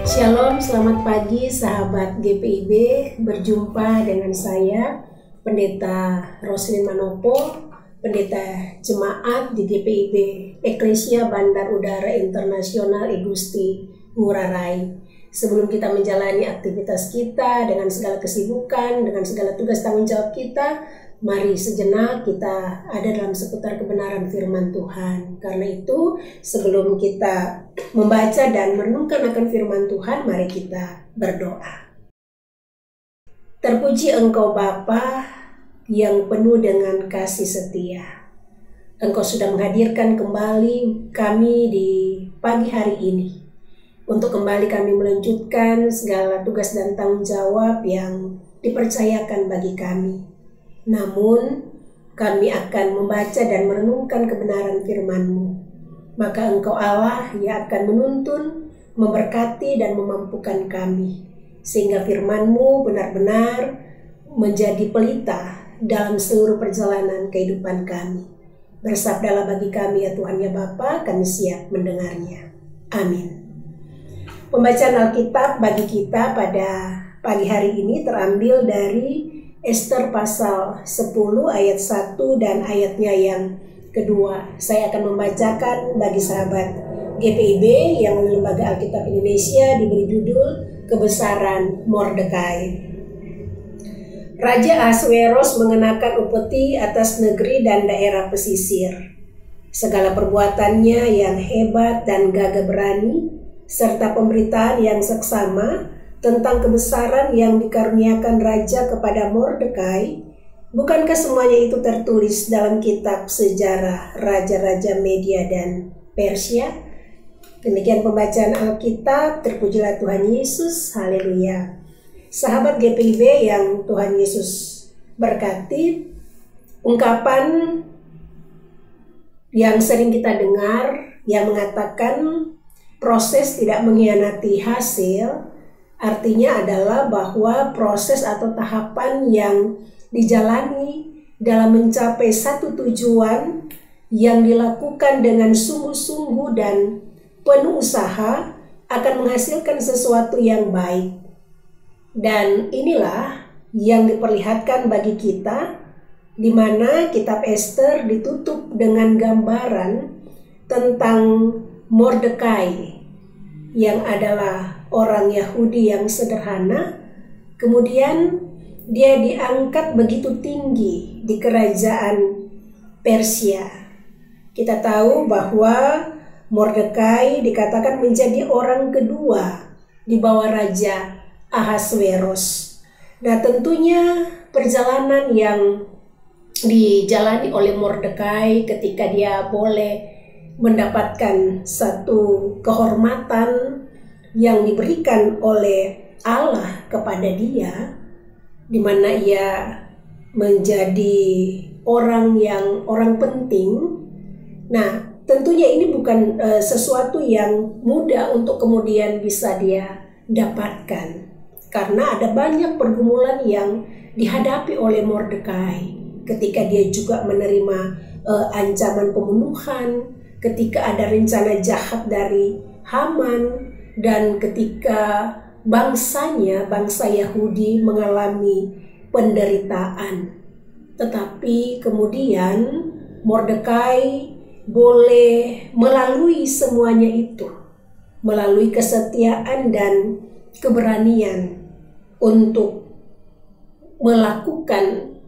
Shalom, selamat pagi sahabat GPIB. Berjumpa dengan saya, Pendeta Roslin Manopo, Pendeta Jemaat di GPIB Eklesia Bandar Udara Internasional I Gusti Ngurah Rai. Sebelum kita menjalani aktivitas kita dengan segala kesibukan, dengan segala tugas tanggung jawab kita, mari sejenak kita ada dalam seputar kebenaran firman Tuhan. Karena itu, sebelum kita membaca dan merenungkan akan firman Tuhan, mari kita berdoa. Terpuji Engkau Bapa yang penuh dengan kasih setia. Engkau sudah menghadirkan kembali kami di pagi hari ini untuk kembali kami melanjutkan segala tugas dan tanggung jawab yang dipercayakan bagi kami. Namun, kami akan membaca dan merenungkan kebenaran firman-Mu. Maka Engkau Allah yang akan menuntun, memberkati dan memampukan kami. Sehingga firman-Mu benar-benar menjadi pelita dalam seluruh perjalanan kehidupan kami. Bersabdalah bagi kami ya Tuhan ya Bapa, kami siap mendengarnya. Amin. Pembacaan Alkitab bagi kita pada pagi hari ini terambil dari Ester pasal 10 ayat 1 dan ayatnya yang kedua. Saya akan membacakan bagi sahabat GPIB yang oleh Lembaga Alkitab Indonesia diberi judul Kebesaran Mordekai. Raja Ahasweros mengenakan upeti atas negeri dan daerah pesisir. Segala perbuatannya yang hebat dan gagah berani, serta pemberitaan yang seksama tentang kebesaran yang dikaruniakan Raja kepada Mordekai, bukankah semuanya itu tertulis dalam kitab sejarah Raja-Raja Media dan Persia? Demikian pembacaan Alkitab, terpujilah Tuhan Yesus, haleluya. Sahabat GPIB yang Tuhan Yesus berkati, ungkapan yang sering kita dengar yang mengatakan proses tidak mengkhianati hasil, artinya adalah bahwa proses atau tahapan yang dijalani dalam mencapai satu tujuan yang dilakukan dengan sungguh-sungguh dan penuh usaha akan menghasilkan sesuatu yang baik. Dan inilah yang diperlihatkan bagi kita, di mana kitab Ester ditutup dengan gambaran tentang Mordekai yang adalah orang Yahudi yang sederhana. Kemudian dia diangkat begitu tinggi di kerajaan Persia. Kita tahu bahwa Mordekai dikatakan menjadi orang kedua di bawah Raja Ahasweros. Nah, tentunya perjalanan yang dijalani oleh Mordekai ketika dia boleh mendapatkan satu kehormatan yang diberikan oleh Allah kepada dia, di mana ia menjadi orang penting. Nah, tentunya ini bukan sesuatu yang mudah untuk kemudian bisa dia dapatkan, karena ada banyak pergumulan yang dihadapi oleh Mordekai ketika dia juga menerima ancaman pembunuhan, ketika ada rencana jahat dari Haman, dan ketika bangsanya, bangsa Yahudi mengalami penderitaan. Tetapi kemudian Mordekai boleh melalui semuanya itu, melalui kesetiaan dan keberanian untuk melakukan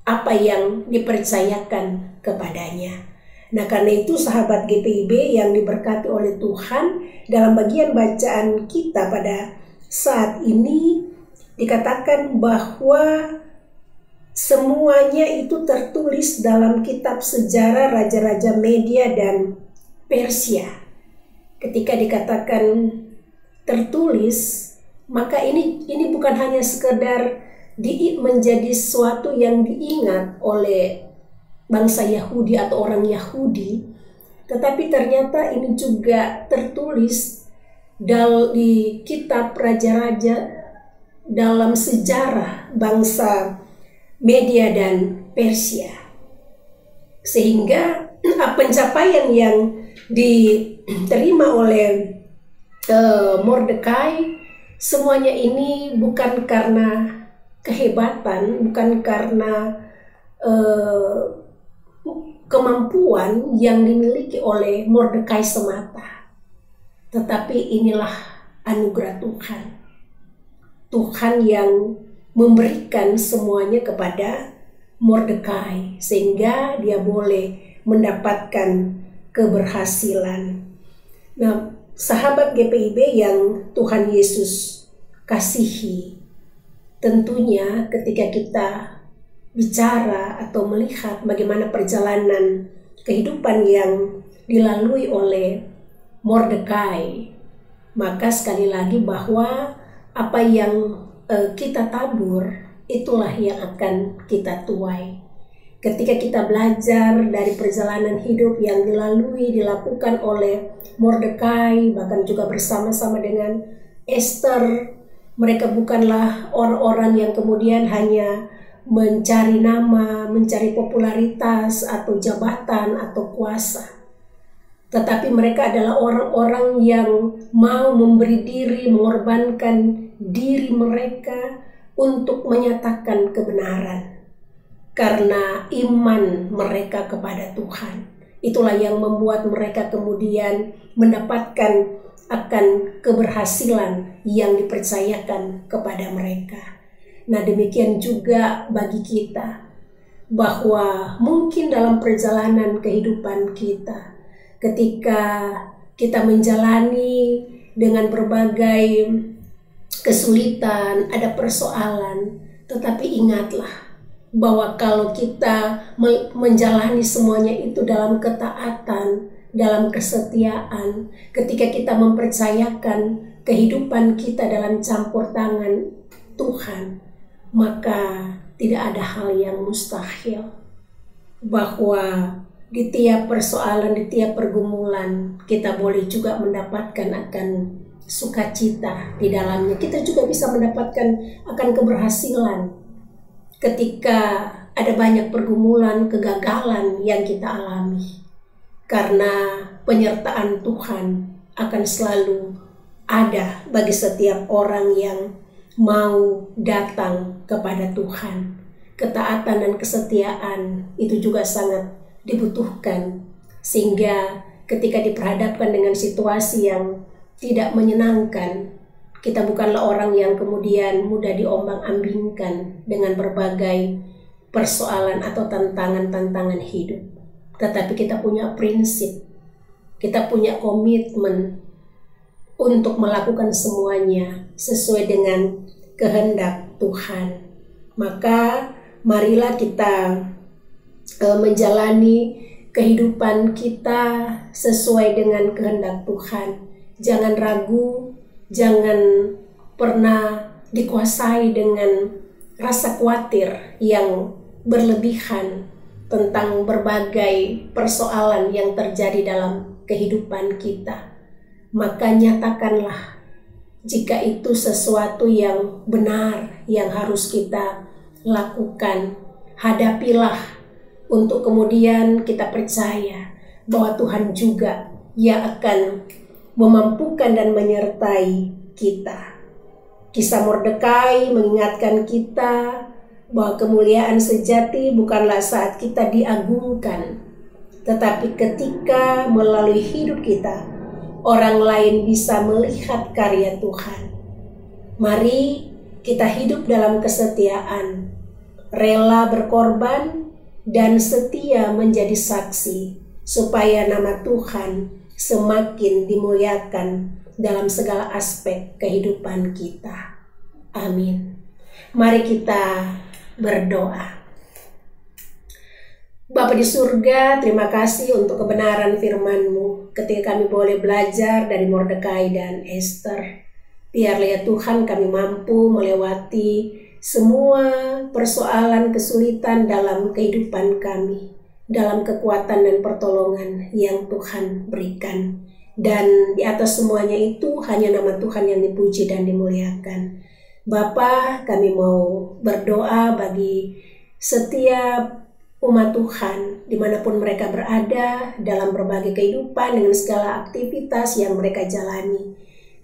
apa yang dipercayakan kepadanya. Nah, karena itu sahabat GPIB yang diberkati oleh Tuhan, dalam bagian bacaan kita pada saat ini dikatakan bahwa semuanya itu tertulis dalam kitab sejarah Raja-Raja Media dan Persia. Ketika dikatakan tertulis, maka ini bukan hanya sekedar menjadi sesuatu yang diingat oleh bangsa Yahudi atau orang Yahudi, tetapi ternyata ini juga tertulis di kitab raja-raja dalam sejarah bangsa Media dan Persia. Sehingga pencapaian yang diterima oleh Mordekai, semuanya ini bukan karena kehebatan, bukan karena kemampuan yang dimiliki oleh Mordekai semata, tetapi inilah anugerah Tuhan. Tuhan yang memberikan semuanya kepada Mordekai sehingga dia boleh mendapatkan keberhasilan. Nah, sahabat GPIB yang Tuhan Yesus kasihi, tentunya ketika kita bicara atau melihat bagaimana perjalanan kehidupan yang dilalui oleh Mordekai, maka sekali lagi bahwa apa yang kita tabur, itulah yang akan kita tuai. Ketika kita belajar dari perjalanan hidup yang dilakukan oleh Mordekai, bahkan juga bersama-sama dengan Esther, mereka bukanlah orang-orang yang kemudian hanya mencari nama, mencari popularitas atau jabatan atau kuasa, tetapi mereka adalah orang-orang yang mau memberi diri, mengorbankan diri mereka untuk menyatakan kebenaran karena iman mereka kepada Tuhan. Itulah yang membuat mereka kemudian mendapatkan akan keberhasilan yang dipercayakan kepada mereka. Nah, demikian juga bagi kita, bahwa mungkin dalam perjalanan kehidupan kita, ketika kita menjalani dengan berbagai kesulitan, ada persoalan, tetapi ingatlah bahwa kalau kita menjalani semuanya itu dalam ketaatan, dalam kesetiaan, ketika kita mempercayakan kehidupan kita dalam campur tangan Tuhan, maka tidak ada hal yang mustahil. Bahwa di tiap persoalan, di tiap pergumulan, kita boleh juga mendapatkan akan sukacita di dalamnya. Kita juga bisa mendapatkan akan keberhasilan ketika ada banyak pergumulan, kegagalan yang kita alami. Karena penyertaan Tuhan akan selalu ada bagi setiap orang yang mau datang kepada Tuhan. Ketaatan dan kesetiaan itu juga sangat dibutuhkan, sehingga ketika diperhadapkan dengan situasi yang tidak menyenangkan, kita bukanlah orang yang kemudian mudah diombang-ambingkan dengan berbagai persoalan atau tantangan-tantangan hidup. Tetapi kita punya prinsip, kita punya komitmen untuk melakukan semuanya sesuai dengan kehendak Tuhan. Maka marilah kita menjalani kehidupan kita sesuai dengan kehendak Tuhan. Jangan ragu, jangan pernah dikuasai dengan rasa khawatir yang berlebihan tentang berbagai persoalan yang terjadi dalam kehidupan kita. Maka nyatakanlah jika itu sesuatu yang benar yang harus kita lakukan. Hadapilah untuk kemudian kita percaya bahwa Tuhan juga yang akan memampukan dan menyertai kita. Kisah Mordekai mengingatkan kita bahwa kemuliaan sejati bukanlah saat kita diagungkan, tetapi ketika melalui hidup kita, orang lain bisa melihat karya Tuhan. Mari kita hidup dalam kesetiaan, rela berkorban, dan setia menjadi saksi, supaya nama Tuhan semakin dimuliakan dalam segala aspek kehidupan kita. Amin. Mari kita berdoa. Bapa di surga, terima kasih untuk kebenaran firman-Mu ketika kami boleh belajar dari Mordekai dan Esther. Biarlah ya Tuhan kami mampu melewati semua persoalan kesulitan dalam kehidupan kami, dalam kekuatan dan pertolongan yang Tuhan berikan. Dan di atas semuanya itu hanya nama Tuhan yang dipuji dan dimuliakan. Bapa, kami mau berdoa bagi setiap umat Tuhan dimanapun mereka berada dalam berbagai kehidupan dengan segala aktivitas yang mereka jalani.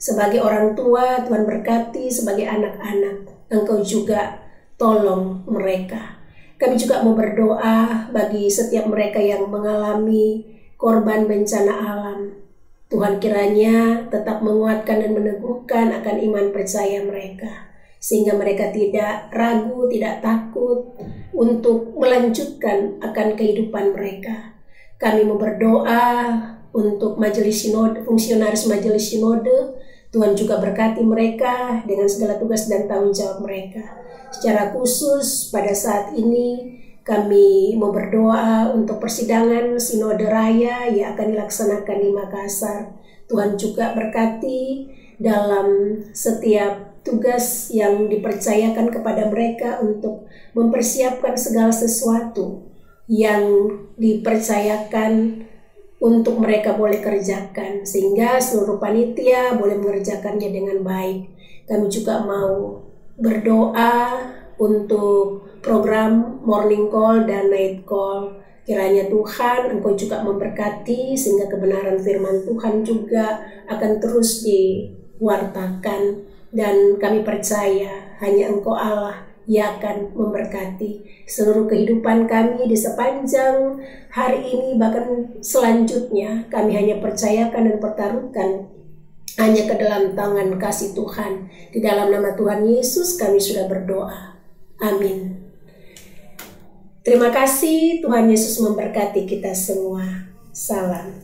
Sebagai orang tua, Tuhan berkati, sebagai anak-anak, Engkau juga tolong mereka. Kami juga mau berdoa bagi setiap mereka yang mengalami korban bencana alam. Tuhan kiranya tetap menguatkan dan meneguhkan akan iman percaya mereka, sehingga mereka tidak ragu, tidak takut untuk melanjutkan akan kehidupan mereka. Kami mau berdoa untuk majelis sinode, fungsionaris majelis sinode. Tuhan juga berkati mereka dengan segala tugas dan tanggung jawab mereka. Secara khusus pada saat ini kami mau berdoa untuk persidangan sinode raya yang akan dilaksanakan di Makassar. Tuhan juga berkati dalam setiap tugas yang dipercayakan kepada mereka untuk mempersiapkan segala sesuatu yang dipercayakan untuk mereka boleh kerjakan, sehingga seluruh panitia boleh mengerjakannya dengan baik. Kami juga mau berdoa untuk program morning call dan night call. Kiranya Tuhan Engkau juga memberkati sehingga kebenaran firman Tuhan juga akan terus diwartakan, dan kami percaya hanya Engkau Allah yang akan memberkati seluruh kehidupan kami di sepanjang hari ini, bahkan selanjutnya. Kami hanya percayakan dan pertaruhkan hanya ke dalam tangan kasih Tuhan. Di dalam nama Tuhan Yesus kami sudah berdoa. Amin. Terima kasih, Tuhan Yesus memberkati kita semua. Salam.